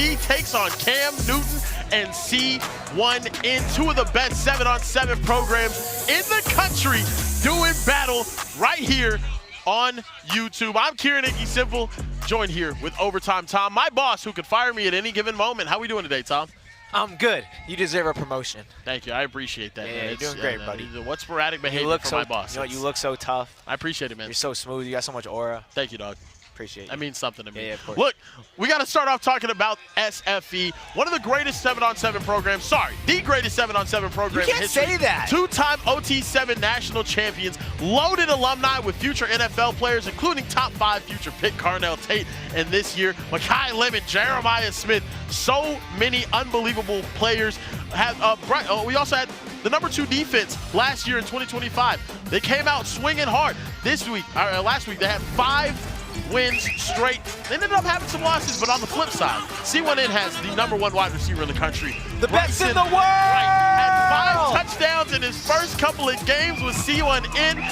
SFE takes on Cam Newton and C1N, two of the best 7-on-7 programs in the country, doing battle right here on YouTube. I'm Kieran Icky Simple, joined here with Overtime Tom, my boss who could fire me at any given moment. How we doing today, Tom? I'm good. You deserve a promotion. Thank you. I appreciate that. Yeah, you're doing great, buddy. What sporadic behavior for my boss? You know what? You look so tough. I appreciate it, man. You're so smooth. You got so much aura. Thank you, dog. Appreciate it. That means something to me. Yeah, of course. Look, we got to start off talking about SFE, one of the greatest 7-on-7 programs. Sorry, the greatest 7-on-7 program. You can't say that. Two-time OT7 national champions, loaded alumni with future NFL players, including top 5 future pick Carnell Tate, and this year, Makai Lemon, Jeremiah Smith. So many unbelievable players. We also had the #2 defense last year in 2025. They came out swinging hard. Last week, they had 5 wins straight. They ended up having some losses, but on the flip side, C1N has the #1 wide receiver in the country. The best in the world! Right, had 5 touchdowns in his first couple of games with C1N.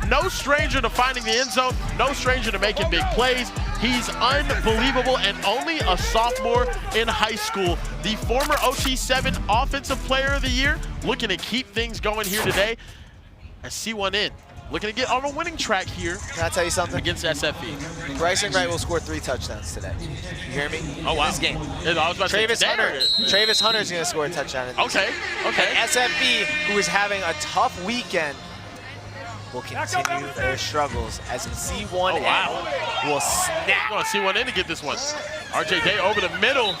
No stranger to finding the end zone, no stranger to making big plays. He's unbelievable and only a sophomore in high school. The former OT7 Offensive Player of the Year, looking to keep things going here today as C1N. Looking to get on a winning track here. Can I tell you something? Against SFE. Bryson Wright will score 3 touchdowns today. You hear me? Oh, wow. In this game. I was about to say Travis Hunter's going to score a touchdown in this game. Okay. And SFE, who is having a tough weekend, will continue their struggles as C1N will snap. Going to C1N to get this one. RJ Day over the middle.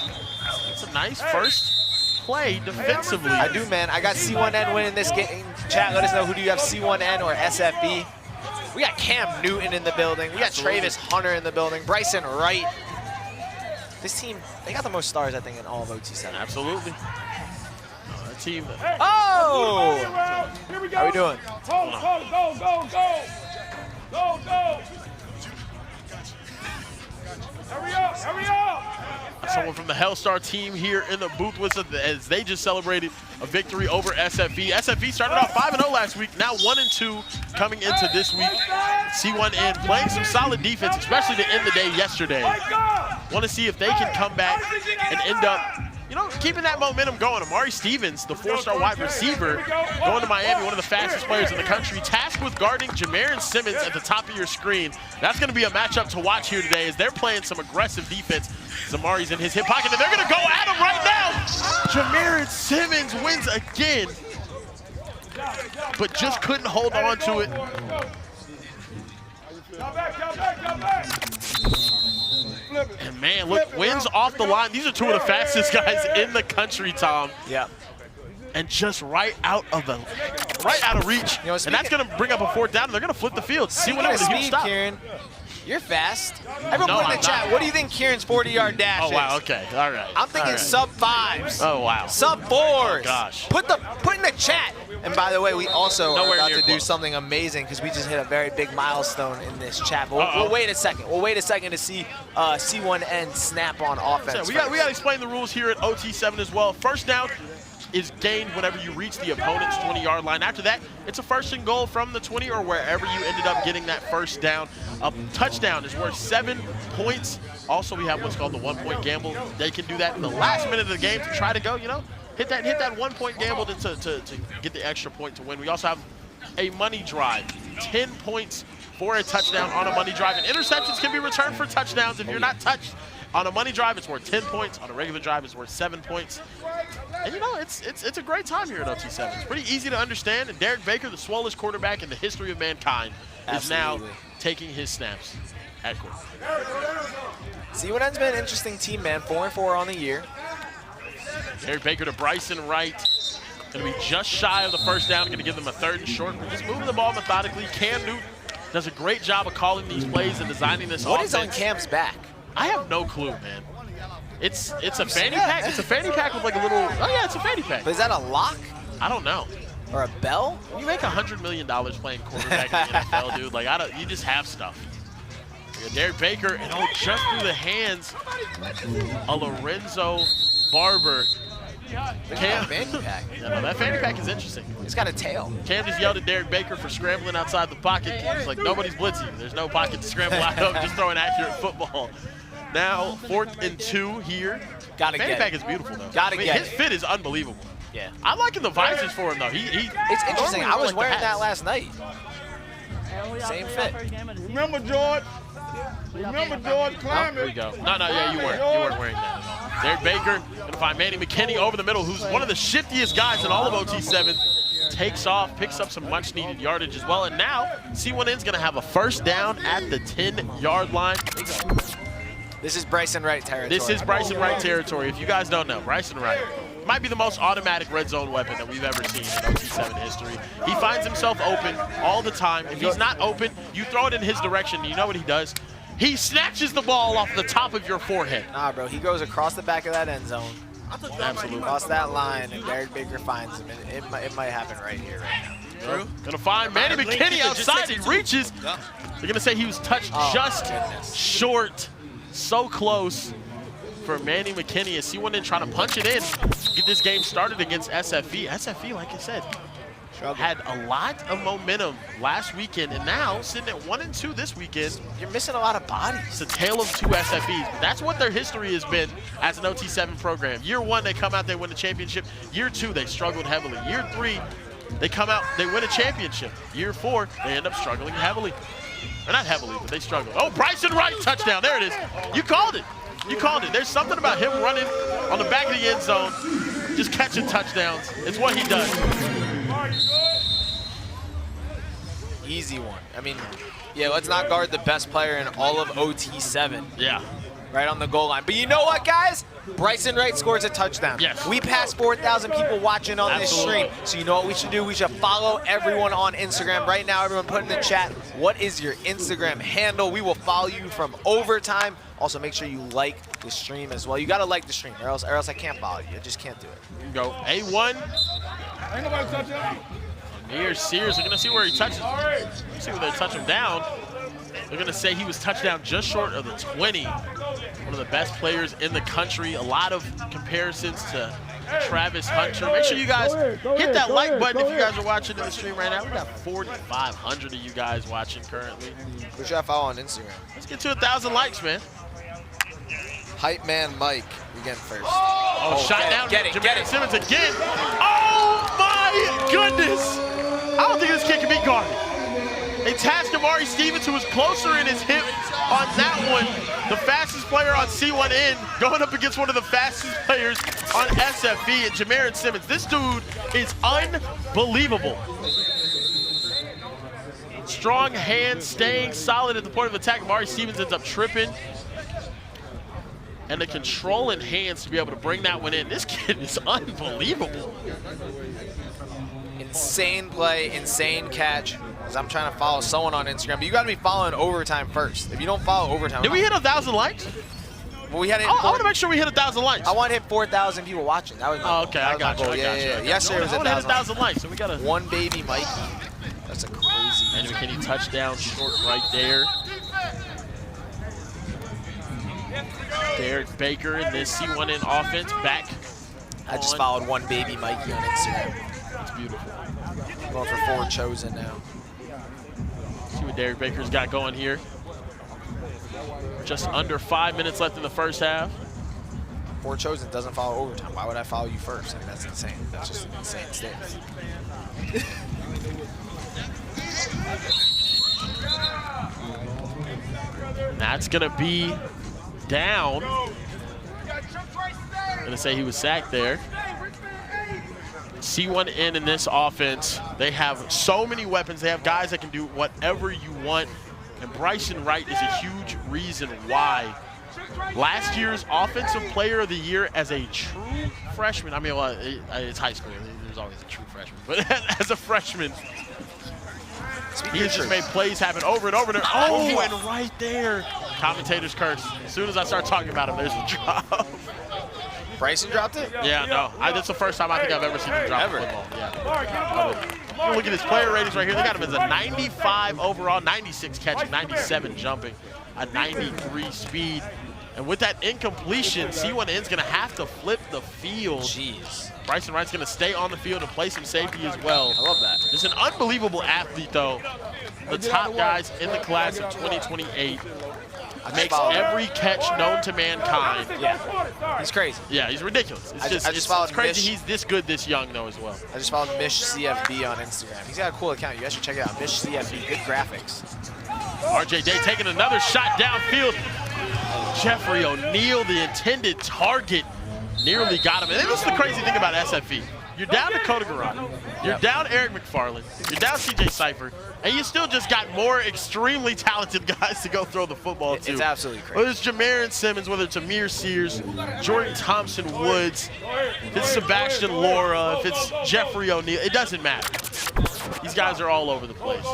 It's a nice first play defensively. I do, man. I got C1N winning this game. Chat, let us know, who do you have, C1N or SFE? We got Cam Newton in the building. We got Travis Hunter in the building. Bryson Wright. This team, they got the most stars, I think, in all of OT7. Absolutely. Team. Oh! How we doing? Go! Hurry up! Someone from the Hellstar team here in the booth with us as they just celebrated a victory over SFE. SFE started off 5-0 last week, now 1-2 coming into this week. C1N playing some solid defense, especially to end the day yesterday. Want to see if they can come back and end up, keeping that momentum going. Amari Stevens, the 4-star wide receiver, going to Miami, one of the fastest players in the country, tasked with guarding Jameron Simmons at the top of your screen. That's going to be a matchup to watch here today as they're playing some aggressive defense. Amari's in his hip pocket, and they're going to go at him right now. Jameron Simmons wins again, but just couldn't hold on to it. And man, look, wins off the line. These are 2 of the fastest guys in the country, Tom. Yeah. And just right out of reach. And that's going to bring up a 4th down, and they're going to flip the field. See what happens. Speed, Kieran. You're fast. Everyone put in the chat, what do you think Kieran's 40-yard dash is? Oh, wow, okay, all right. I'm thinking sub-5s. Oh, wow. Sub-4s. Oh, gosh. Put in the chat. And by the way, we also are about to do close. something amazing because we just hit a very big milestone in this chat. But we'll wait a second. We'll wait a second to see C1N snap on offense. So we got to explain the rules here at OT7 as well. First down is gained whenever you reach the opponent's 20-yard line. After that, it's a 1st and goal from the 20 or wherever you ended up getting that first down. A touchdown is worth 7 points. Also, we have what's called the 1-point gamble. They can do that in the last minute of the game to try to go, hit that 1-point gamble to get the extra point to win. We also have a money drive, 10 points for a touchdown on a money drive. And interceptions can be returned for touchdowns. If you're not touched on a money drive, it's worth 10 points. On a regular drive, it's worth 7 points. And it's a great time here at OT7. It's pretty easy to understand. And Derek Baker, the swollest quarterback in the history of mankind, is now taking his snaps at court. C1N's been an interesting team, man. 4-4 on the year. Derek Baker to Bryson Wright. Going to be just shy of the first down. Going to give them a 3rd and short. We're just moving the ball methodically. Cam Newton does a great job of calling these plays and designing this offense. What is on Cam's back? I have no clue, man. It's a fanny pack. It's a fanny pack with like a little. Oh yeah, it's a fanny pack. But is that a lock? I don't know. Or a bell? You make $100 million playing quarterback in the NFL, dude. Like you just have stuff. Derek Baker, and just through the hands of Lorenzo Barber. Cam, fanny pack. That fanny pack is interesting. It's got a tail. Cam just yelled at Derek Baker for scrambling outside the pocket. He's like, nobody's blitzing. There's no pocket to scramble out of. Just throwing accurate football. now 4th and 2 here. Gotta Fanny get pack it. is beautiful, though. Gotta get his it. fit is unbelievable. Yeah. I'm liking the visors for him, though. It's interesting. I was wearing that last night. Same fit. Remember, George? Remember, George, climb Here we it. go. No, yeah, you weren't wearing that at all. Derek Baker going to find Manny McKinney over the middle, who's one of the shiftiest guys in all of OT7. Takes off, picks up some much-needed yardage as well, and now C1N's going to have a first down at the 10-yard line. This is Bryson Wright territory. This is Bryson Wright territory. If you guys don't know, Bryson Wright might be the most automatic red zone weapon that we've ever seen in OT7 history. He finds himself open all the time. If he's not open, you throw it in his direction. You know what he does? He snatches the ball off the top of your forehead. Nah, bro, he goes across the back of that end zone. Absolutely. Across that line, and Derek Baker finds him. It might happen right here, right now. True. Gonna find Manny McKinney outside. He reaches. They're gonna say he was touched just short. So close for Manny McKinney as C1N trying to punch it in. Get this game started against SFE. SFE, like I said, had a lot of momentum last weekend, and now sitting at 1 and 2 this weekend. You're missing a lot of bodies. It's a tale of 2 SFEs. That's what their history has been as an OT7 program. Year 1, they come out, they win the championship. Year 2, they struggled heavily. Year 3, they come out, they win a championship. Year 4, they end up struggling heavily. Or not heavily, but they struggled. Oh, Bryson Wright, touchdown. There it is. You called it. You called it. There's something about him running on the back of the end zone, just catching touchdowns. It's what he does. Easy one. I mean, yeah, let's not guard the best player in all of OT7. Yeah. Right on the goal line. But you know what, guys? Bryson Wright scores a touchdown. Yes. We passed 4,000 people watching on Absolutely. this stream. So you know what we should do? We should follow everyone on Instagram. Right now, everyone put in the chat, what is your Instagram handle? We will follow you from overtime. Also, make sure you like the stream as well. You got to like the stream, or else I can't follow you. I just can't do it. You go A1. Ain't nobody touching him. Amir Sears, they're going to see where he touches. Let's see where they touch him down. They're going to say he was touched down just short of the 20. One of the best players in the country. A lot of comparisons to Travis Hunter. Make sure you guys hit that like button if you guys are watching in the stream right now. We got 4,500 of you guys watching currently. Who should I follow on Instagram? Let's get to 1,000 likes, man. Hype Man Mike, you getting first. Oh, shot down. Get it. Jermaine Simmons again. Oh, my goodness. I don't think this kid can be guarded. They tasked Amari Stevens, who was closer in his hip on that one. The fastest player on C1N going up against one of the fastest players on SFE, and Jermaine Simmons. This dude is unbelievable. Strong hands, staying solid at the point of attack. Amari Stevens ends up tripping. And the control in hands to be able to bring that one in. This kid is unbelievable. Insane play, insane catch. Because I'm trying to follow someone on Instagram, but you got to be following overtime first. If you don't follow overtime, Did we hit 1,000 likes? Well, we had it. I want to make sure we hit 1,000 likes. I want to hit 4,000 people watching. That was my Oh, okay, goal. I got you. I got you. Yeah. Yesterday was I want to hit 1,000. 1,000 likes, so we got to. One baby Mikey. That's a crazy. Manny McKinney touchdown short right there. Derek Baker in this C1N offense back. I just followed one baby Mikey on Instagram. That's beautiful. Going for 4 chosen now. See what Derek Baker's got going here. Just under 5 minutes left in the first half. 4 chosen doesn't follow overtime. Why would I follow you first? I mean, that's insane. That's just an insane stance. That's going to be down. Going to say he was sacked there. C1N in this offense, they have so many weapons. They have guys that can do whatever you want. And Bryson Wright is a huge reason why. Last year's Offensive Player of the Year as a true freshman. I mean, well, it's high school. There's always a true freshman. But as a freshman, he has just made plays happen over and over and over. Oh, and right there. Commentators curse. As soon as I start talking about him, there's a drop. Bryson dropped it? Yeah, no. That's the first time I think I've ever seen him drop a football. Yeah. Look at his player ratings right here. They got him as a 95 overall, 96 catching, 97 jumping, a 93 speed. And with that incompletion, C1N's going to have to flip the field. Jeez. Bryson Wright's going to stay on the field and play some safety as well. I love that. Just an unbelievable athlete, though. The top guys in the class of 2028. Makes every catch known to mankind. Yeah, he's crazy. Yeah, he's ridiculous. I just followed it's crazy Mish. he's this good this young, though, as well. I just followed Mish CFB on Instagram. He's got a cool account. You guys should check it out. Mish CFB, good graphics. RJ Day taking another shot downfield. Jeffrey O'Neal, the intended target, nearly got him. And this is the crazy thing about SFE. You're down Dakota Garage, you're down Eric McFarland, you're down CJ Cypher, and you still just got more extremely talented guys to go throw the football to. It's absolutely crazy. Whether it's Jamarian Simmons, whether it's Amir Sears, Jordan Thompson Woods, if it's Sebastian Laura, if it's Jeffrey O'Neal, it doesn't matter. These guys are all over the place.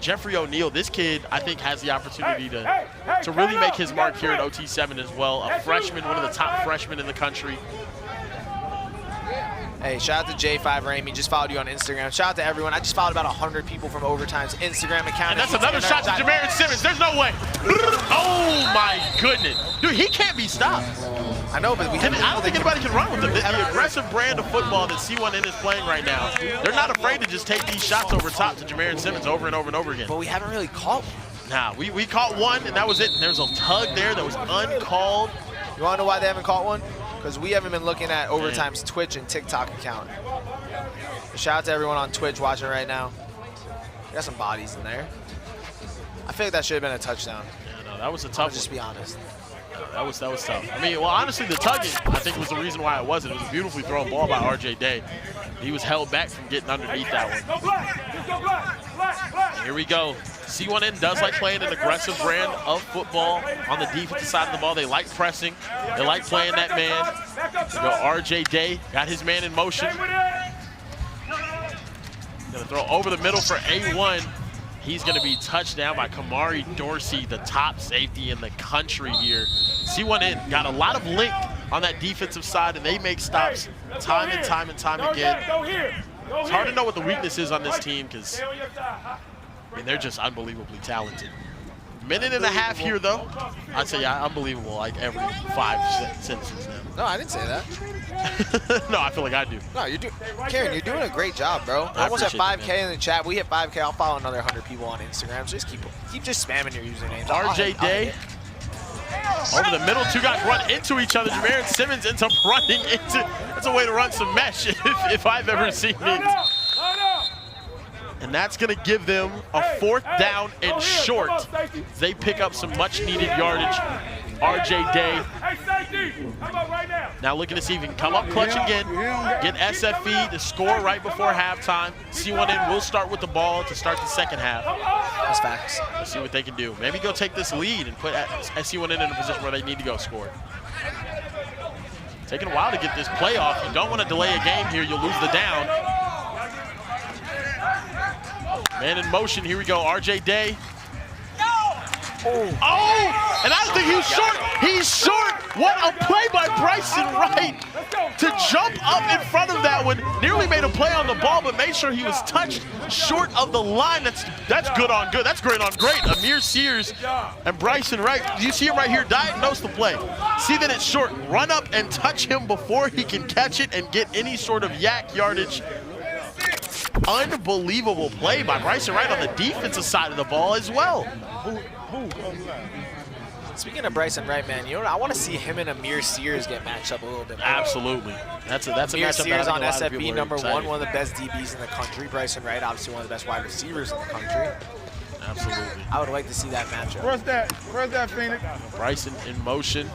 Jeffrey O'Neal, this kid, I think, has the opportunity to really make his mark here at OT7 as well. A freshman, one of the top freshmen in the country. Hey, shout out to J5 Ramey. Just followed you on Instagram. Shout out to everyone. I just followed about 100 people from Overtime's Instagram account. And that's another shot to Jamarian Simmons. There's no way. Oh, my goodness. Dude, he can't be stopped. I know, but I don't think anybody can run with him. The aggressive brand of football that C1N is playing right now, they're not afraid to just take these shots over top to Jamarian Simmons over and over and over again. But we haven't really caught one. Nah, we caught one, and that was it. There's a tug there that was uncalled. You want to know why they haven't caught one? Because we haven't been looking at Overtime's Twitch and TikTok account. Shout out to everyone on Twitch watching right now. We got some bodies in there. I feel like that should have been a touchdown. Yeah, no, that was a tough one. Just be honest. That was tough. I mean, well, honestly, the tugging, I think, was the reason why it wasn't. It was a beautifully thrown ball by RJ Day. He was held back from getting underneath that one. Here we go. C1N does like playing an aggressive brand of football on the defensive side of the ball. They like pressing. They like playing that man. Here we go, RJ Day got his man in motion. Gonna throw over the middle for A1. He's going to be touched down by Kamari Dorsey, the top safety in the country here. C1N got a lot of length on that defensive side, and they make stops time and time and time again. It's hard to know what the weakness is on this team because, I mean, they're just unbelievably talented. Minute and a half here, though. I'd say, yeah, unbelievable, like every 5 sentences now. No, I didn't say that. No, I feel like I do. No, Karen, you're doing a great job, bro. Almost at 5K in the chat. We hit 5K. I'll follow another 100 people on Instagram. So just keep just spamming your usernames. RJ Day over the middle. Two guys run into each other. Jamarian Simmons ends up running into. That's a way to run some mesh if I've ever seen it. And that's going to give them a 4th down and short. They pick up some much-needed yardage. RJ Day now looking to see if he can come up clutch again, get SFE to score right before halftime. C1N will start with the ball to start the second half. That's facts. Let's see what they can do. Maybe go take this lead and put C1N in a position where they need to go score. Taking a while to get this play off. You don't want to delay a game here. You'll lose the down. Man in motion. Here we go. RJ Day. Oh, and I think he's short. He's short. What a play by Bryson Wright to jump up in front of that one. Nearly made a play on the ball, but made sure he was touched short of the line. That's good on good. That's great on great. Amir Sears and Bryson Wright. You see him right here. Diagnose the play. See that it's short. Run up and touch him before he can catch it and get any sort of yak yardage. Unbelievable play by Bryson Wright on the defensive side of the ball as well. Speaking of Bryson Wright, man, you know what? I want to see him and Amir Sears get matched up a little bit more. Absolutely. That's a Amir matchup Sears that on SFB, number excited. one of the best DBs in the country. Bryson Wright, obviously one of the best wide receivers in the country. Absolutely. I would like to see that matchup. Where's that? Where's that, Phoenix? Bryson in motion.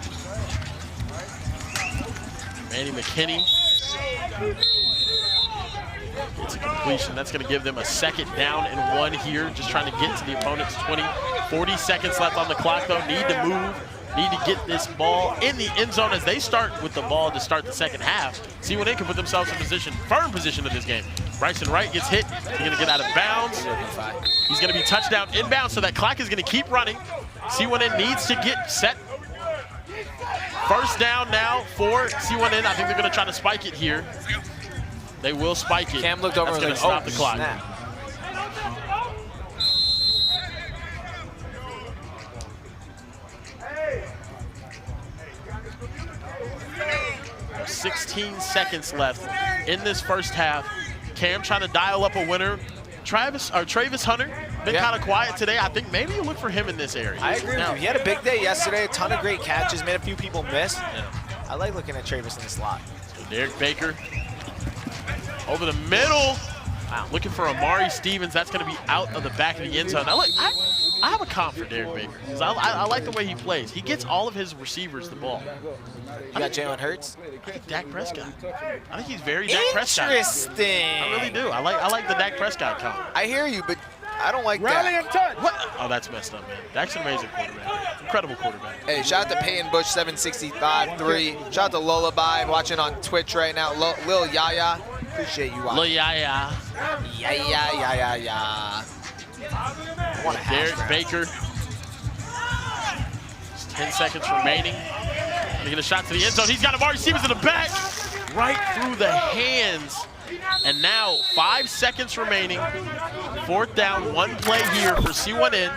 Manny McKinney. It's a completion. That's going to give them a 2nd down and 1 here. Just trying to get to the opponent's 20. 40 seconds left on the clock, though. Need to move. Need to get this ball in the end zone as they start with the ball to start the second half. See when they can put themselves in position, firm position of this game. Bryson Wright gets hit. He's going to get out of bounds. He's going to be touchdown inbound, so that clock is going to keep running. C1N needs to get set. 1st down now for C1N. I think they're going to try to spike it here. They will spike it. Cam looked over and and was stop like, the clock. Snap. 16 seconds left in this first half. Cam trying to dial up a winner. Travis Hunter been kind of quiet today. I think maybe you look for him in this area. I agree with you. He had a big day yesterday, a ton of great catches, made a few people miss. Yeah. I like looking at Travis in the slot. So Derek Baker over the middle. Wow. Looking for Amari Stevens. That's going to be out of the back of the end zone. I have a comp for Derek Baker because I like the way he plays. He gets all of his receivers the ball. You got Jalen Hurts? I think Dak Prescott. I think he's very Dak Prescott. Interesting. I really do. I like the Dak Prescott comp. I hear you, but I don't like Rally that. and touch. What? Oh, that's messed up, man. Dak's an amazing quarterback. Incredible quarterback. Hey, shout out to Peyton Bush 765-3. Shout out to Lullaby watching on Twitch right now. Lil Yaya. Appreciate you watching. Lil Yaya. Yeah. I want a hash Derek brown. Baker. Just 10 seconds remaining. Gonna get a shot to the end zone. He's got Amari Stevens in the back. Right through the hands. And now 5 seconds remaining. 4th down, 1 play here for C1N.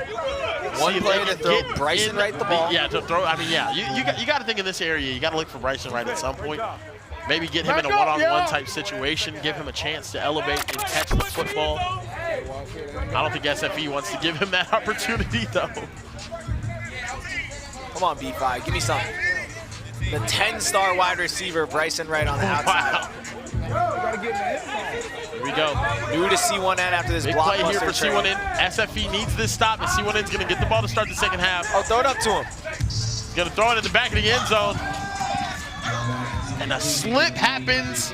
One play to throw Bryson Wright the ball. Yeah, to throw. I mean, yeah, you got to think in this area, you got to look for Bryson Wright at some point. Maybe get him in a one-on-one type situation, give him a chance to elevate and catch the football. I don't think SFE wants to give him that opportunity, though. Come on, B5, give me something. The 10-star wide receiver, Bryson Wright on the outside. Wow. Here we go. New to C1N after this Big play blockbuster here for trade. C1N. SFE needs this stop, and C1N's going to get the ball to start the second half. Oh, throw it up to him. Going to throw it in the back of the end zone. And a slip happens,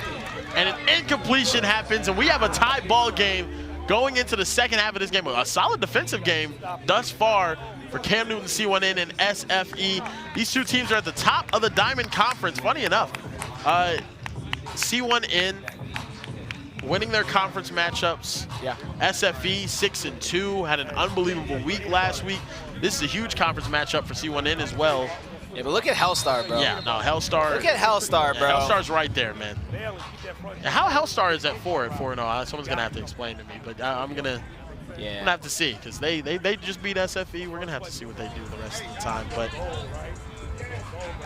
and an incompletion happens, and we have a tie ball game going into the second half of this game. A solid defensive game thus far for Cam Newton, C1N, and SFE. These two teams are at the top of the Diamond Conference. Funny enough, C1N winning their conference matchups. Yeah. SFE 6-2, had an unbelievable week last week. This is a huge conference matchup for C1N as well. Yeah, but look at Hellstar, bro. Yeah, no, Hellstar. Look at Hellstar, bro. Hellstar's right there, man. Now, how Hellstar is at 4-0? Someone's gonna have to explain to me, but I'm gonna have to see because they just beat SFE. We're gonna have to see what they do the rest of the time. But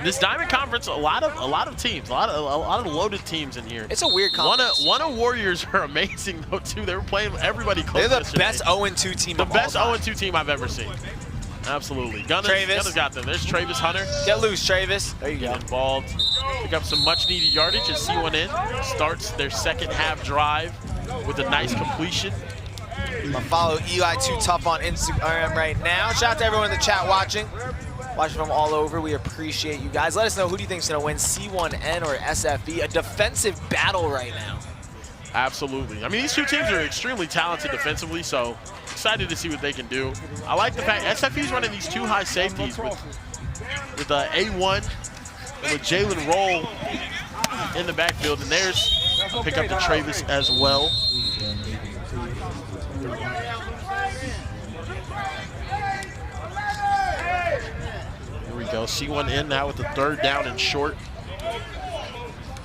this Diamond Conference, a lot of teams, a lot of loaded teams in here. It's a weird conference. One of Warriors are amazing though too. They were playing everybody close. They're the yesterday. best 0-2 team. The of best all time. 0-2 team I've ever seen. Absolutely. Gunner's got them. There's Travis Hunter. Get loose, Travis. There you go. Get involved. Pick up some much needed yardage as C1N starts their second half drive with a nice completion. Follow Eli Too Tough on Instagram right now. Shout out to everyone in the chat watching. Watching from all over. We appreciate you guys. Let us know who do you think is going to win, C1N or SFE. A defensive battle right now. Absolutely. I mean, these two teams are extremely talented defensively, so excited to see what they can do. I like the fact SFE's running these two high safeties with A1 and with Jalen Roll in the backfield, and there's a pickup to Travis as well. Here we go. C1N now with the 3rd down and short.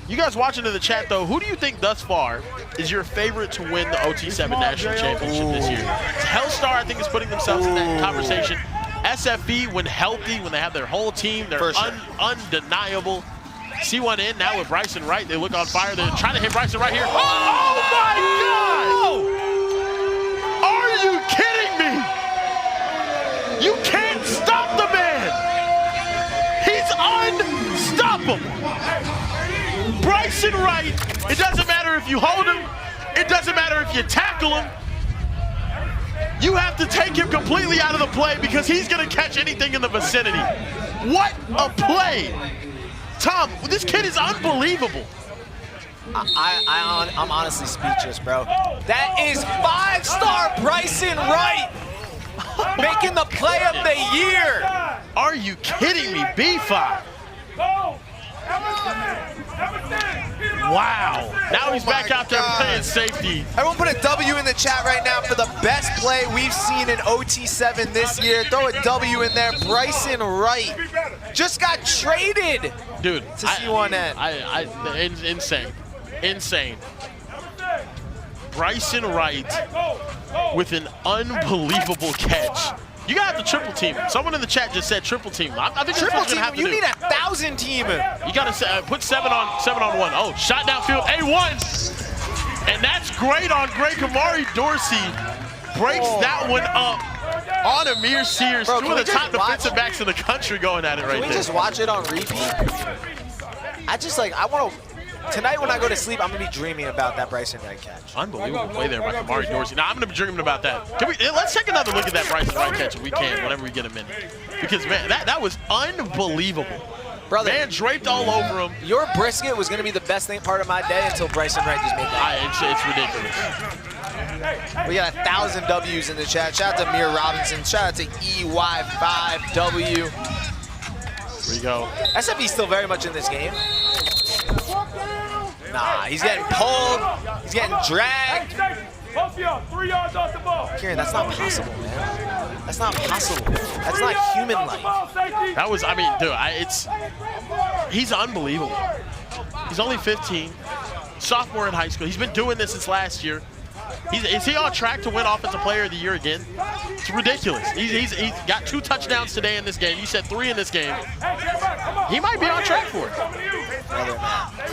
You guys watching in the chat, though, who do you think thus far is your favorite to win the OT7 National Championship this year? Hellstar, I think, is putting themselves in that conversation. SFE, when healthy, when they have their whole team, they're undeniable. C1N now with Bryson Wright, they look on fire. They're trying to hit Bryson right here. Oh my God! Are you kidding me? You can't stop the man! He's unstoppable! Bryson Wright, it doesn't matter if you hold him, it doesn't matter if you tackle him. You have to take him completely out of the play because he's gonna catch anything in the vicinity. What a play! Tom, this kid is unbelievable. I'm honestly speechless, bro. That is 5-star Bryson Wright making the play of the year. Are you kidding me, B5? Wow. Now he's back out there playing safety. Everyone put a W in the chat right now for the best play we've seen in OT7 this year. Throw a W in there. Bryson Wright just got traded, dude, to C1N. Insane. Insane. Bryson Wright with an unbelievable catch. You gotta have to triple team him. Someone in the chat just said triple team him. I think Triple that's what team you're gonna have to him. do. You need 1,000 team him. You gotta put 7 on 1. Oh, shot downfield, A1. And that's great on Greg Kamari Dorsey. breaks that one up on Amir Sears. Bro, Two of the top defensive backs in the country going at it right there. Can we just watch it on repeat? I want to. Tonight when I go to sleep, I'm gonna be dreaming about that Bryson Wright catch. Unbelievable play there by Kamari Dorsey. Now I'm gonna be dreaming about that. Let's take another look at that Bryson Wright catch if we can, whenever we get a minute. Because man, that was unbelievable. Brother, man draped all over him. Your brisket was gonna be the best part of my day until Bryson Wright just made that. It's ridiculous. We got 1,000 W's in the chat. Shout out to Mir Robinson. Shout out to EY5W. Here we go. SFE's still very much in this game. Nah, he's getting pulled. He's getting dragged. Kieran, that's not possible, man. That's not possible. That's not human-like. That was, I mean, dude, he's unbelievable. He's only 15, sophomore in high school. He's been doing this since last year. Is he on track to win Offensive Player of the Year again? It's ridiculous. He's got 2 touchdowns today in this game. You said 3 in this game. He might be on track for it.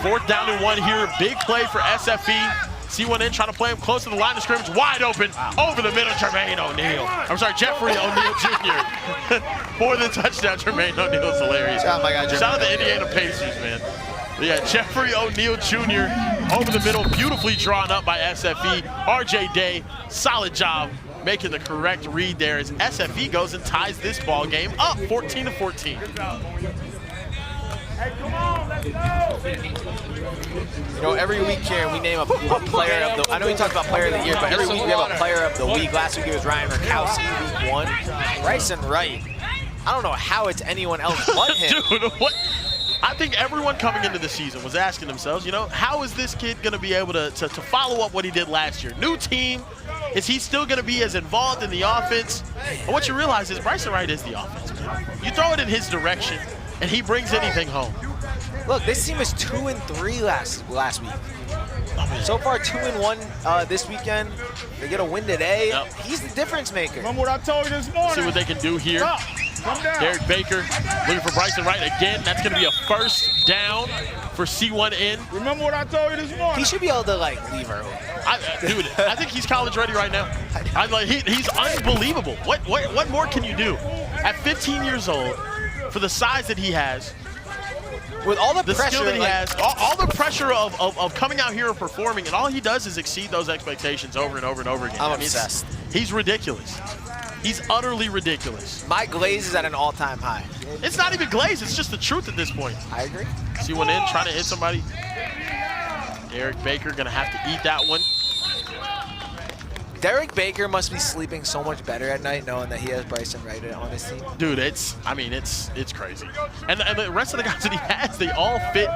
4th down and 1 here. Big play for SFE. C1N trying to play him close to the line of scrimmage. Wide open. Over the middle, Jermaine O'Neal. I'm sorry, Jeffrey O'Neal Jr. for the touchdown. Jermaine O'Neal is hilarious. Oh my God, shout out to the Indiana Pacers, man. But yeah, Jeffrey O'Neal Jr. over the middle, beautifully drawn up by SFE. RJ Day, solid job making the correct read there as SFE goes and ties this ball game up 14-14. Hey, come on, let's go. You know, every week here we name a player of the. I know we talked about player of the year, but every week we have a player of the week. Last week it was Ryan Murkowski, week 1. Bryson Wright. I don't know how it's anyone else but him. Dude, what? I think everyone coming into the season was asking themselves, you know, how is this kid going to be able to follow up what he did last year? New team, is he still going to be as involved in the offense? And what you realize is Bryson Wright is the offense, man. You throw it in his direction, and he brings anything home. Look, this team is 2-3 last week. So far, 2-1 this weekend. They get a win today. Yep. He's the difference maker. Remember what I told you this morning? See what they can do here. Stop. Come down. Derek Baker looking for Bryson Wright again. That's going to be a 1st down for C1N. Remember what I told you this morning? He should be able to leave early. Dude, I think he's college ready right now. He's unbelievable. What more can you do? At 15 years old, for the size that he has, with all the pressure skill that he has, all the pressure of coming out here and performing, and all he does is exceed those expectations over and over and over again. I'm obsessed. He's ridiculous. He's utterly ridiculous. My glaze is at an all-time high. It's not even glaze. It's just the truth at this point. I agree. C1N trying to hit somebody. Derek Baker going to have to eat that one. Derek Baker must be sleeping so much better at night knowing that he has Bryson Wright on his team. Dude, it's crazy. And the rest of the guys that he has, they all fit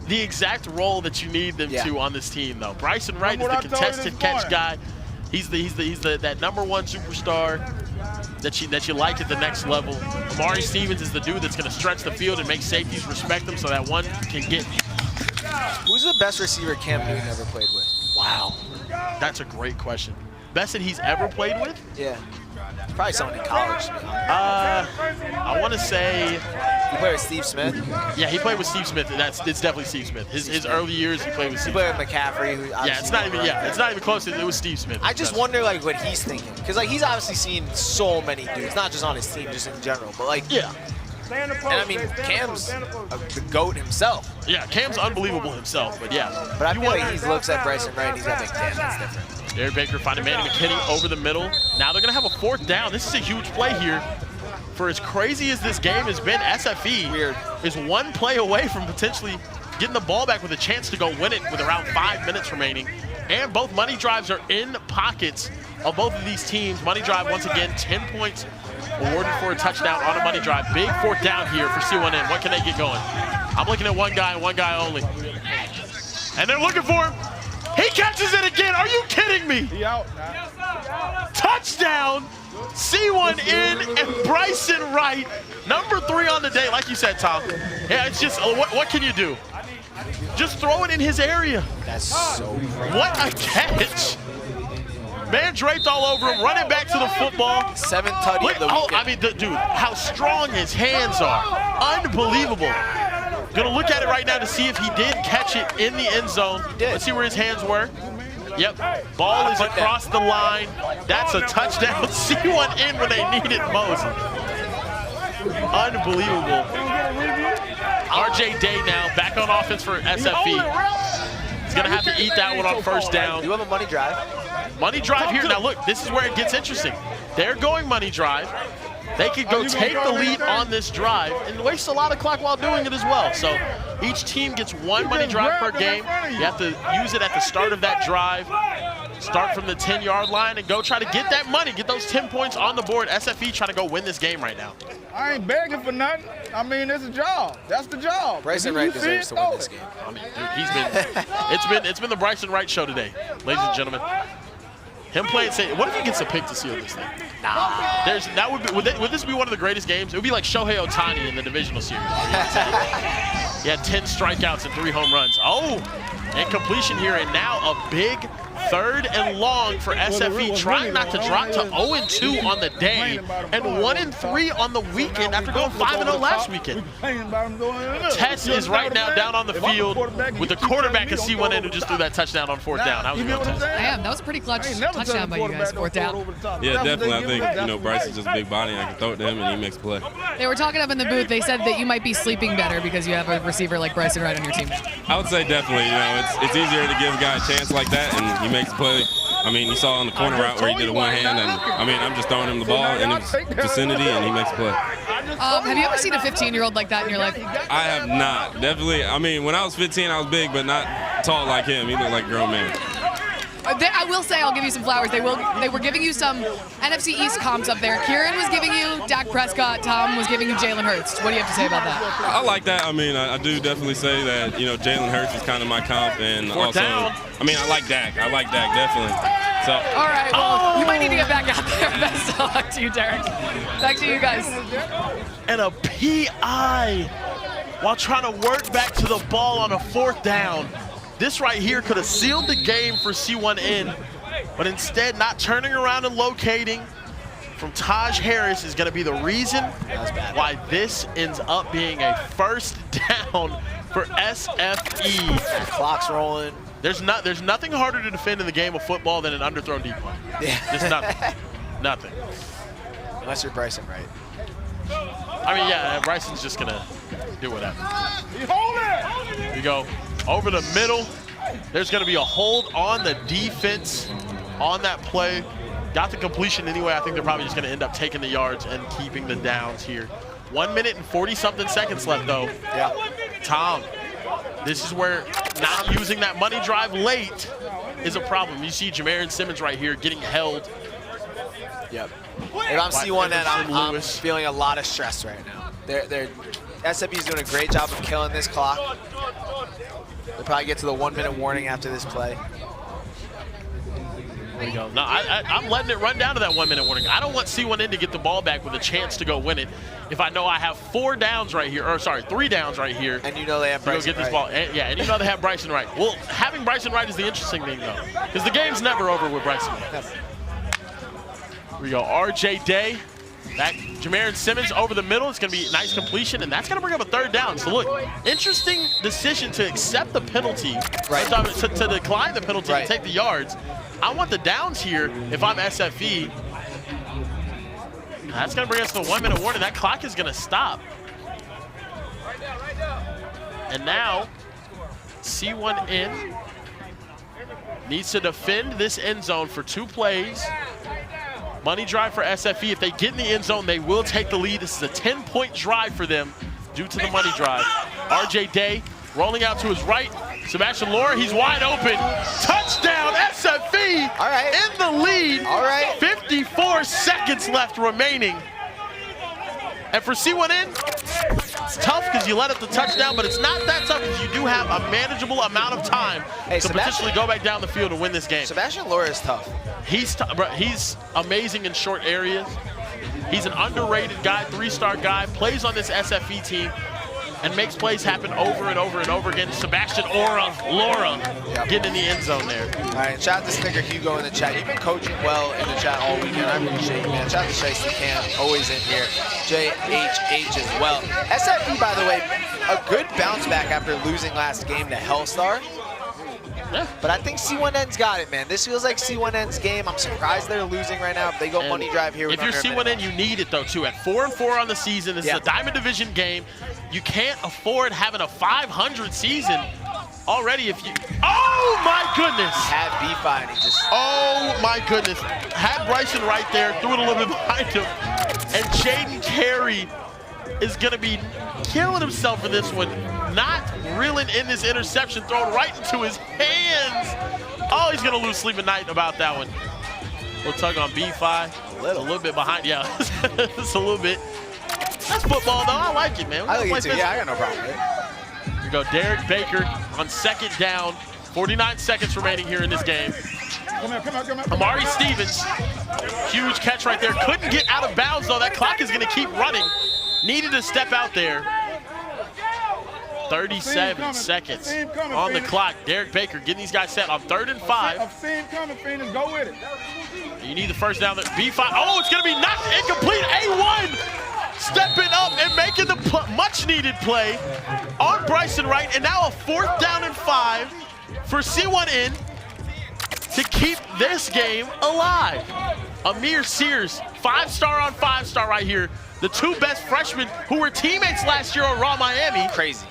the exact role that you need them to on this team, though. Bryson Wright is the contested catch guy. He's that #1 superstar that you like at the next level. Amari Stevens is the dude that's going to stretch the field and make safeties respect him so that one can get. Who's the best receiver Cam Newton ever played with? Wow, that's a great question. Best that he's ever played with? Yeah. Probably someone in college, to be honest. I want to say. He played with Steve Smith? Yeah, he played with Steve Smith. It's definitely Steve Smith. His early years, he played with Steve. He played with McCaffrey. Who it's not even close. It was Steve Smith. I just wonder what he's thinking, because he's obviously seen so many dudes, not just on his team, just in general, but yeah. And I mean, Cam's the GOAT himself. Yeah, Cam's unbelievable himself, but yeah. But I feel like he looks at Bryson Wright and he's like, damn, that's different. Derek Baker finding Manny McKinney over the middle. Now they're going to have a 4th down. This is a huge play here. For as crazy as this game has been, SFE is 1 play away from potentially getting the ball back with a chance to go win it with around 5 minutes remaining. And both money drives are in pockets of both of these teams. Money drive, once again, 10 points awarded for a touchdown on a money drive. Big 4th down here for C1N. What can they get going? I'm looking at one guy and one guy only. And they're looking for him. He catches it again. Are you kidding me? He out now. Touchdown, C1N and Bryson Wright. #3 on the day, like you said, Tom. Yeah, it's just, what can you do? Just throw it in his area. That's so crazy. What a catch. Man draped all over him, running back to the football. 7th tutty of the weekend. I mean, dude, how strong his hands are. Unbelievable. Gonna look at it right now to see if he did catch it in the end zone. He did. Let's see where his hands were. Yep, ball is across the line. That's a touchdown. C1N when they need it most. Unbelievable. RJ Day now back on offense for SFE. He's gonna have to eat that one on first down. You have a money drive. Money drive here. Now look, this is where it gets interesting. They're going money drive. They could go take the lead on this drive and waste a lot of clock while doing it as well. So each team gets one money drive per game. You have to use it at the start of that drive. Start from the 10-yard line and go try to get that money, get those 10 points on the board. SFE trying to go win this game right now. I ain't begging for nothing. I mean, it's a job. That's the job. Bryson Wright deserves to win this game. I mean, dude, it's been the Bryson Wright show today, ladies and gentlemen. Him playing, say, what if he gets a pick to seal this thing? Nah. Would this be one of the greatest games? It would be like Shohei Ohtani in the divisional series. He had 10 strikeouts and 3 home runs. Oh, and completion here, and now a big 3rd and long for SFE, trying not to drop to 0-2 on the day and 1-3 on the weekend after going 5-0 last weekend. Tess is right now down on the field with the quarterback of C1N who just threw that touchdown on 4th down. That was a good Tess. Damn, that was a pretty clutch touchdown by you guys, 4th down. Yeah, definitely. I think, Bryce's just a big body. I can throw it to him and he makes play. They were talking up in the booth. They said that you might be sleeping better because you have a receiver like Bryson Wright on your team. I would say definitely. It's easier to give a guy a chance like that, and he makes play. I mean, you saw on the corner route where he did a one-hand, and I'm just throwing him the ball in his vicinity, and he makes play. Have you ever seen a 15-year-old like that in your life? I have not. Definitely. I mean, when I was 15, I was big, but not tall like him. He looked like a grown man. I will say, I'll give you some flowers. They were giving you some NFC East comps up there. Kieran was giving you Dak Prescott. Tom was giving you Jalen Hurts. What do you have to say about that? I like that. I mean, I do definitely say that, Jalen Hurts is kind of my comp. And also, I like Dak. I like Dak, definitely. So. All right, well, you might need to get back out there. Best of luck to you, Derek. Back to you guys. And a PI while trying to work back to the ball on a 4th down. This right here could have sealed the game for C1N, but instead not turning around and locating from Taj Harris is going to be the reason why this ends up being a 1st down for SFE. Clock's rolling. There's nothing harder to defend in the game of football than an underthrown deep ball. Yeah. Just nothing. Nothing. Unless you're Bryson Wright. I mean, yeah, Bryson's just going to do whatever. Here we go. Over the middle. There's going to be a hold on the defense on that play. Got the completion anyway. I think they're probably just going to end up taking the yards and keeping the downs here. 1 minute and 40-something seconds left, though. Yeah. Tom, this is where not using that money drive late is a problem. You see Jamarian Simmons right here getting held. Yep. If I'm C1N, I'm feeling a lot of stress right now. SFE's doing a great job of killing this clock. They'll probably get to the 1-minute warning after this play. There you go. No, I'm letting it run down to that 1-minute warning. I don't want C1N to get the ball back with a chance to go win it if I know I have 4 downs right here, or sorry, 3 downs right here. And you know they have Bryson Wright. Get this ball. And you know they have Bryson Wright. Well, having Bryson Wright is the interesting thing, though, because the game's never over with Bryson Wright. Never. Here we go, RJ Day. Back, Jamarian Simmons over the middle. It's going to be a nice completion, and that's going to bring up a 3rd down. So look, interesting decision to accept the penalty, to decline the penalty and take the yards. I want the downs here if I'm SFE. That's going to bring us to the 1-minute warning. That clock is going to stop. And now, C1N needs to defend this end zone for 2 plays. Money drive for SFE. If they get in the end zone, they will take the lead. This is a 10-point drive for them due to the money drive. RJ Day rolling out to his right. Sebastian Laura, he's wide open. Touchdown, SFE in the lead. 54 seconds left remaining. And for C1N, it's tough because you let up the touchdown, but it's not that tough because you do have a manageable amount of time to potentially go back down the field and win this game. Sebastian Laura is tough. He's amazing in short areas. He's an underrated guy, 3-star guy, plays on this SFE team and makes plays happen over and over and over again. Sebastian Laura getting in the end zone there. All right, shout out to Snicker Hugo in the chat. You've been coaching well in the chat all weekend. I appreciate you, man. Shout out to Shiesty Cam, always in here. JHH as well. SFE, by the way, a good bounce back after losing last game to Hellstar. Yeah. But I think C1N's got it, man. This feels like C1N's game. I'm surprised they're losing right now. If they go money drive here, if you're C1N, you need it though too. At 4-4 on the season, this is a Diamond Division game. You can't afford having a 500 season already. If you, oh my goodness! Had B5 and he just. Oh my goodness! Had Bryson right there, threw it a little bit behind him, and Jaden Carey is gonna be killing himself for this one. Not reeling in this interception, thrown right into his hands. Oh, he's gonna lose sleep at night about that one. Little tug on B5. A little bit behind. Yeah, it's a little bit. That's football though. I like it, man. I like it too. Yeah, I got no problem with it. Here we go, Derek Baker on second down. 49 seconds remaining here in this game. Come here. Amari Stevens, huge catch right there. Couldn't get out of bounds though. That clock is gonna keep running. Needed to step out there. 37 seconds on the clock. Derek Baker getting these guys set on 3rd and 5. I've seen coming, Phoenix. Go with it. You need the first down there. B5. Oh, it's going to be knocked incomplete. A1 stepping up and making the much-needed play on Bryson Wright. And now a 4th down and 5 for C1N to keep this game alive. Amir Sears, 5-star on 5-star right here. The two best freshmen who were teammates last year on Raw Miami. Crazy.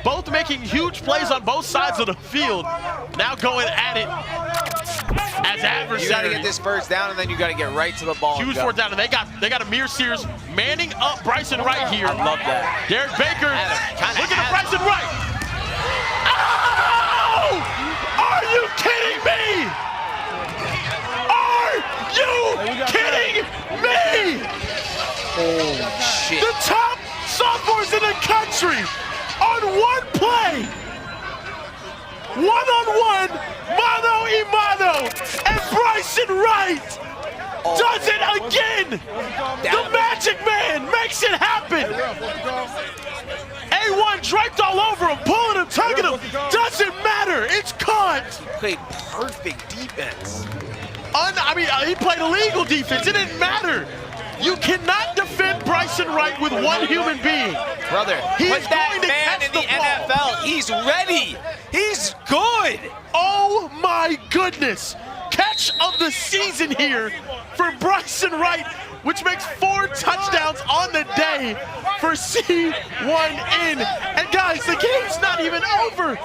Both making huge plays on both sides of the field. Now going at it as adversaries. You got to get this first down, and then you got to get right to the ball. Huge 4th down, and they got Amir Sears manning up Bryson Wright here. I love that. Derek Baker, looking at Bryson Wright. Oh! Are you kidding me? Are you kidding me? Oh, shit. The top sophomores in the country on one play, one-on-one, mano-a-mano, and Bryson Wright does it again. The Magic Man makes it happen. A1 draped all over him, pulling him, tugging him. Doesn't matter. It's caught. Played perfect defense. He played illegal defense. It didn't matter. You cannot defend Bryson Wright with one human being. Brother, put that man in the NFL. He's ready. He's good. Oh my goodness. Catch of the season here for Bryson Wright, which makes 4 touchdowns on the day for C1N. And guys, the game's not even over.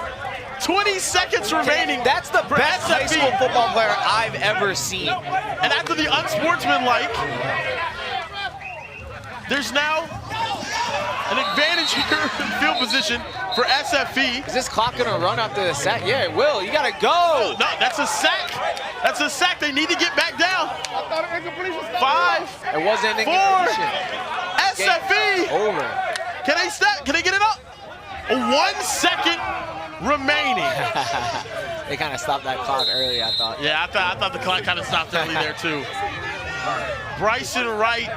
20 seconds remaining. That's the best high school football player I've ever seen. And after the unsportsmanlike, there's now an advantage here in field position for SFE. Is this clock gonna run after the sack? Yeah, it will. You gotta go. No, that's a sack. That's a sack. They need to get back down. I thought an incompletion. 5. It wasn't an 4. incompletion. SFE. Over. Can they stop? Can they get it up? 1 second remaining. They kind of stopped that clock early, I thought. Yeah, I thought the clock kind of stopped early there too. Bryson Wright.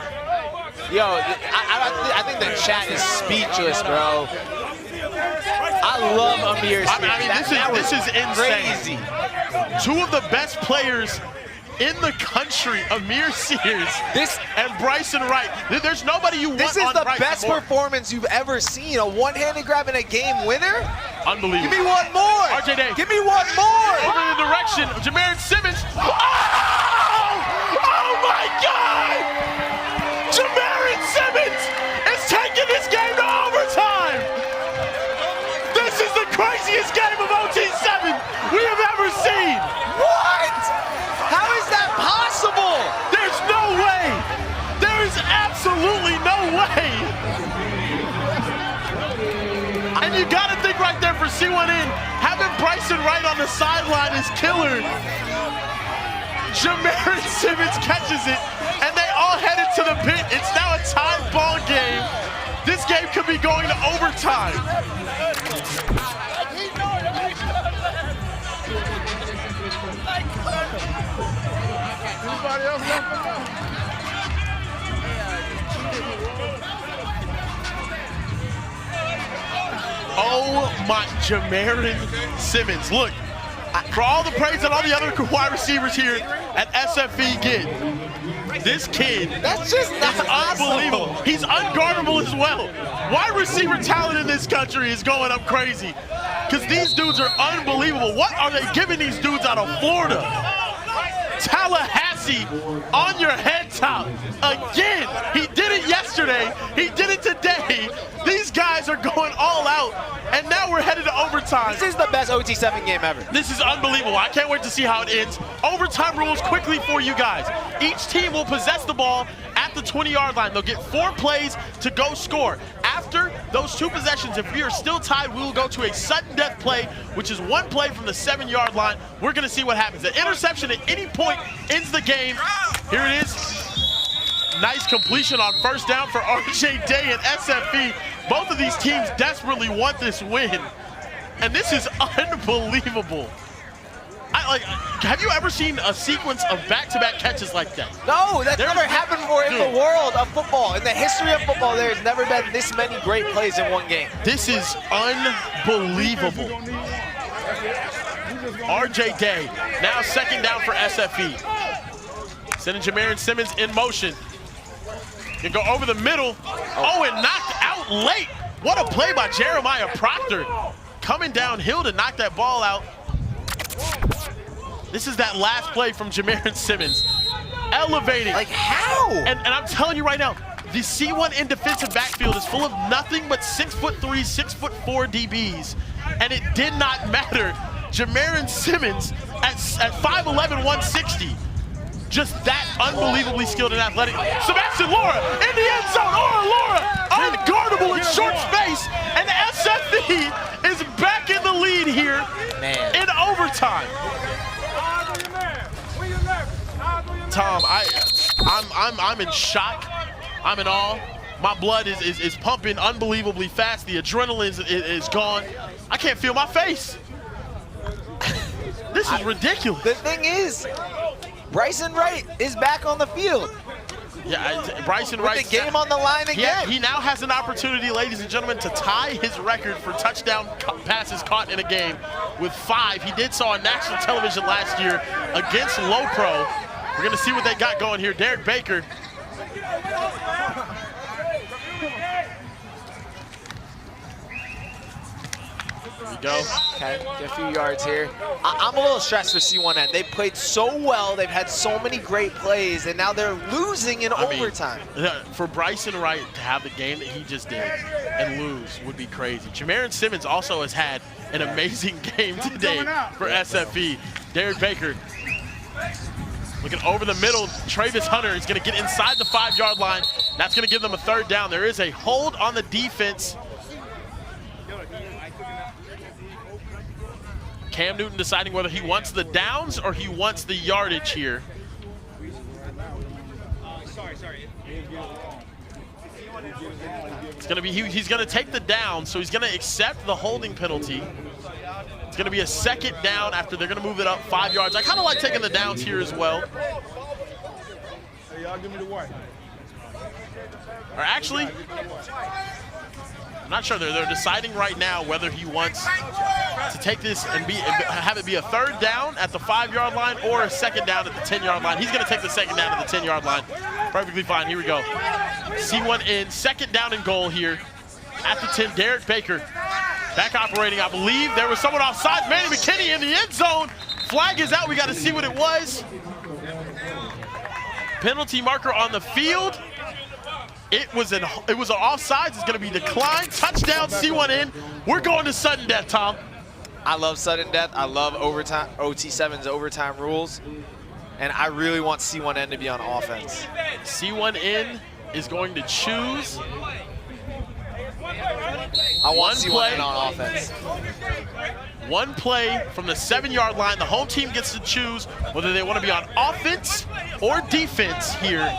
Yo, I think the chat is speechless, bro. I love Amir Sears. This is insane. Crazy. 2 of the best players in the country, Amir Sears and Bryson Wright. There's nobody you want on This is the Bryson best more. performance you've ever seen. A one-handed grab and a game winner? Unbelievable. Give me one more. RJ Day. Give me one more. Over in the direction of Jamarin Simmons. Oh my God! Jamarin Simmons is taking this game to overtime. This is the craziest game of OT7 we have ever seen. What? How is that possible? There's no way. There is absolutely no way. And you got to think right there for C1N, having Bryson Wright on the sideline is killer. Jamarin Simmons catches it, and they all headed to the pit. It's now a tied ball game. This game could be going to overtime. Anybody else left for now? Oh my, Jamarin Simmons. Look, for all the praise that all the other wide receivers here at SFE get, this kid That's just not is unbelievable. He's unguardable as well. Wide receiver talent in this country is going up crazy. because these dudes are unbelievable. What are they giving these dudes out of Florida? Tallahassee on your head top again. He did it yesterday. He did it today. These guys are going all out, and now we're headed to overtime. This is the best OT7 game ever. This is unbelievable. I can't wait to see how it ends. Overtime rules quickly for you guys. Each team will possess the ball at the 20-yard line. They'll get 4 plays to go score. After those 2 possessions, if we are still tied, we will go to a sudden death play, which is 1 play from the 7-yard line. We're going to see what happens. An interception at any point ends the game. Here it is. Nice completion on first down for RJ Day and SFE. Both of these teams desperately want this win, and this is unbelievable. Have you ever seen a sequence of back-to-back catches like that? No, that's never happened before in the world of football. In the history of football, there's never been this many great plays in one game. This is unbelievable. RJ Day, now second down for SFE. Sending Jamarian Simmons in motion. Can go over the middle. Oh, and knocked out late. What a play by Jeremiah Proctor. Coming downhill to knock that ball out. This is that last play from Jamarian Simmons. Elevating. Like how? And I'm telling you right now, the C1N defensive backfield is full of nothing but 6'3", 6'4" DBs. And it did not matter. Jamarian Simmons at 5'11", 160. Just that unbelievably skilled and athletic. Sebastian Laura in the end zone. Laura unguardable in short space. And SFE is back in the lead here in overtime. Tom, I'm in shock. I'm in awe. My blood is pumping unbelievably fast. The adrenaline is gone. I can't feel my face. This is ridiculous. The thing is, Bryson Wright is back on the field. Yeah, Bryson Wright. With the game on the line again. He now has an opportunity, ladies and gentlemen, to tie his record for touchdown passes caught in a game with 5. He did so on national television last year against Low Pro. We're going to see what they got going here. Derek Baker. There we go. Okay, get a few yards here. I'm a little stressed for C1N. They played so well. They've had so many great plays, and now they're losing in overtime. For Bryson Wright to have the game that he just did and lose would be crazy. Jamarian Simmons also has had an amazing game today for SFE. Derek Baker looking over the middle. Travis Hunter is going to get inside the 5-yard line. That's going to give them a 3rd down. There is a hold on the defense. Cam Newton deciding whether he wants the downs or he wants the yardage here. It's going to be he's going to take the down, so he's going to accept the holding penalty. It's going to be a 2nd down after they're going to move it up 5 yards. I kind of like taking the downs here as well. Hey, y'all give me the white. Or actually, I'm not sure. They're deciding right now whether he wants to take this and have it be a 3rd down at the 5-yard line or a 2nd down at the 10-yard line. He's going to take the 2nd down at the 10-yard line. Perfectly fine. Here we go. C1N, 2nd down and goal here at the 10. Derek Baker back operating. I believe there was someone offside. Manny McKinney in the end zone. Flag is out. We got to see what it was. Penalty marker on the field. It was an offsides. It's going to be declined. Touchdown, C1N. We're going to sudden death, Tom. I love sudden death. I love overtime, OT7's overtime rules. And I really want C1N to be on offense. C1N is going to choose. I want C1N on offense. 1 play from the 7-yard line. The home team gets to choose whether they want to be on offense or defense here.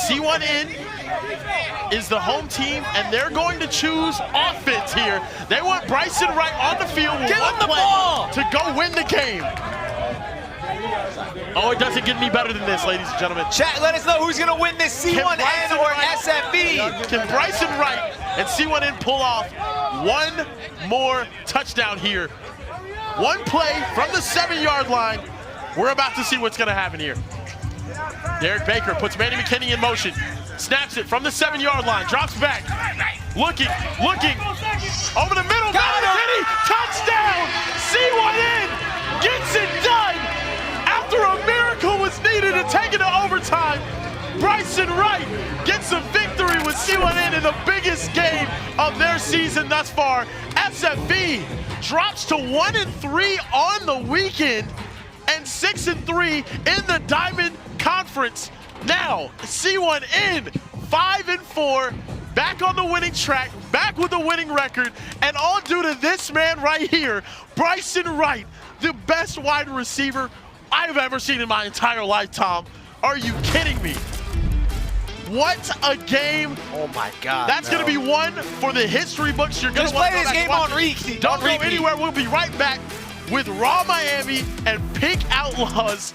C1N is the home team, and they're going to choose offense here. They want Bryson Wright on the field with 1 play to go win the game. Oh, it doesn't get any better than this, ladies and gentlemen. Chat, let us know who's going to win this, C1N or SFE. Can Bryson Wright and C1N pull off 1 more touchdown here? 1 play from the 7-yard line. We're about to see what's going to happen here. Derek Baker puts Manny McKinney in motion. Snaps it from the 7-yard line. Drops back. Looking. Over the middle. Manny McKinney. Touchdown. C1N gets it done. After a miracle was needed to take it to overtime, Bryson Wright gets a victory with C1N in the biggest game of their season thus far. SFE drops to 1-3 on the weekend and 6-3 in the Diamond Conference. Now, C1N 5-4, back on the winning track, back with a winning record, and all due to this man right here, Bryson Wright, the best wide receiver I've ever seen in my entire life, Tom. Are you kidding me? What a game. Oh my God. That's going to be one for the history books. You're going to play this game on repeat. Don't go anywhere. We'll be right back with Raw Miami and Pink Outlaws